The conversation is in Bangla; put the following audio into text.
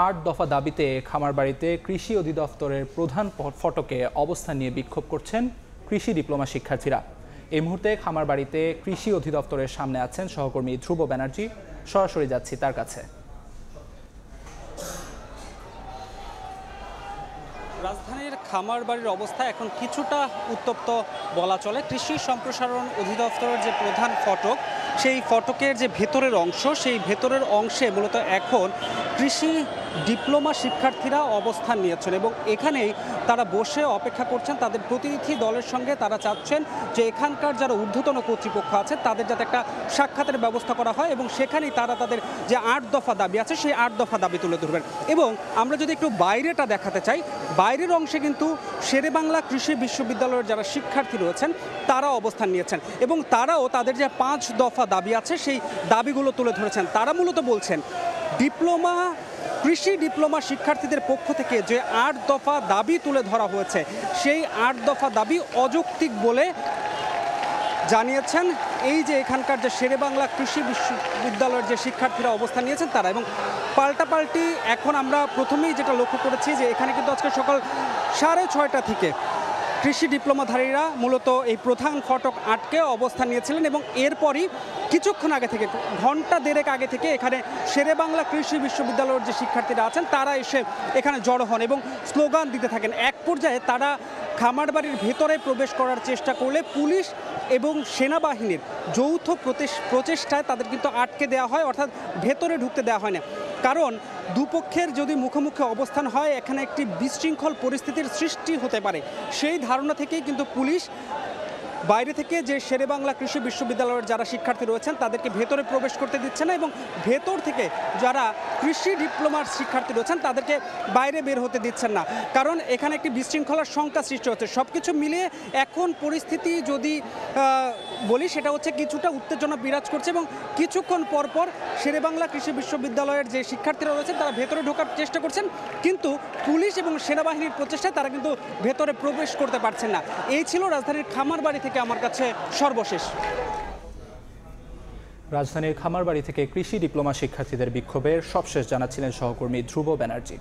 8 দফা দাবিতে খামারবাড়িতে কৃষি অধিদপ্তরের প্রধান ফটকে অবস্থান নিয়ে বিক্ষোভ করছেন কৃষি ডিপ্লোমা শিক্ষার্থীরা। এই মুহূর্তে খামারবাড়িতে কৃষি অধিদপ্তরের সামনে আছেন সহকর্মী ধ্রুব ব্যানার্জি। সরাসরি যাচ্ছি তার কাছে। রাজধানীর খামারবাড়ির অবস্থা এখন কিছুটা উত্তপ্ত বলা চলে। কৃষি সম্প্রসারণ অধিদপ্তরের যে প্রধান ফটক, সেই ফটকের যে ভেতরের অংশ, সেই ভেতরের অংশে মূলত এখন কৃষি ডিপ্লোমা শিক্ষার্থীরা অবস্থান নিয়েছেন এবং এখানেই তারা বসে অপেক্ষা করছেন তাদের প্রতিনিধি দলের সঙ্গে। তারা চাচ্ছেন যে এখানকার যারা ঊর্ধ্বতন কর্তৃপক্ষ আছে তাদের যাতে একটা সাক্ষাতের ব্যবস্থা করা হয় এবং সেখানেই তারা তাদের যে 8 দফা দাবি আছে সেই 8 দফা দাবি তুলে ধরবেন। এবং আমরা যদি একটু বাইরেটা দেখাতে চাই, বাইরের অংশে কিন্তু শেরেবাংলা কৃষি বিশ্ববিদ্যালয়ের যারা শিক্ষার্থী রয়েছেন তারা অবস্থান নিয়েছেন এবং তারাও তাদের যে 5 দফা দাবি আছে সেই দাবিগুলো তুলে ধরেছেন। তারা মূলত বলছেন কৃষি ডিপ্লোমা শিক্ষার্থীদের পক্ষ থেকে যে 8 দফা দাবি তুলে ধরা হয়েছে সেই 8 দফা দাবি অযৌক্তিক বলে জানিয়েছেন এই যে এখানকার যে শেরেবাংলা কৃষি বিশ্ববিদ্যালয়ের যে শিক্ষার্থীরা অবস্থান নিয়েছেন তারা। এবং পাল্টাপাল্টি এখন আমরা প্রথমেই যেটা লক্ষ্য করেছি যে এখানে কিন্তু আজকে সকাল 6:30 থেকে কৃষি ডিপ্লোমাধারীরা মূলত এই প্রধান ফটক আটকে অবস্থান নিয়েছিলেন এবং এরপরই কিছুক্ষণ আগে থেকে, ঘন্টা দেড়েক আগে থেকে এখানে শেরেবাংলা কৃষি বিশ্ববিদ্যালয়ের যে শিক্ষার্থীরা আছেন তারা এসে এখানে জড়ো হন এবং স্লোগান দিতে থাকেন। এক পর্যায়ে তারা খামারবাড়ির ভেতরে প্রবেশ করার চেষ্টা করলে পুলিশ এবং সেনাবাহিনীর যৌথ প্রচেষ্টায় তাদের কিন্তু আটকে দেওয়া হয়, অর্থাৎ ভেতরে ঢুকতে দেওয়া হয় না। কারণ দুপক্ষের যদি মুখোমুখি অবস্থান হয় এখানে একটি বিশৃঙ্খল পরিস্থিতির সৃষ্টি হতে পারে। সেই ধারণা থেকেই কিন্তু পুলিশ বাইরে থেকে যে শেরেবাংলা কৃষি বিশ্ববিদ্যালয়ের যারা শিক্ষার্থী রয়েছেন তাদেরকে ভেতরে প্রবেশ করতে দিচ্ছে না এবং ভেতর থেকে যারা কৃষি ডিপ্লোমার শিক্ষার্থী রয়েছেন তাদেরকে বাইরে বের হতে দিচ্ছেন না। কারণ এখানে একটি বিশৃঙ্খলার শঙ্কা সৃষ্টি হচ্ছে। সব কিছু মিলিয়ে এখন পরিস্থিতি যদি বলি সেটা হচ্ছে কিছুটা উত্তেজনা বিরাজ করছে এবং কিছুক্ষণ পরপর শেরেবাংলা কৃষি বিশ্ববিদ্যালয়ের যে শিক্ষার্থীরা রয়েছেন তারা ভেতরে ঢোকার চেষ্টা করছেন, কিন্তু পুলিশ এবং সেনাবাহিনীর প্রচেষ্টায় তারা কিন্তু ভেতরে প্রবেশ করতে পারছেন না। এই ছিল রাজধানীর খামারবাড়ি থেকে আমার কাছে সর্বশেষ। রাজধানীর খামারবাড়ি থেকে কৃষি ডিপ্লোমা শিক্ষার্থীদের বিক্ষোভের সবশেষ জানাচ্ছিলেন সহকর্মী ধ্রুব ব্যানার্জি।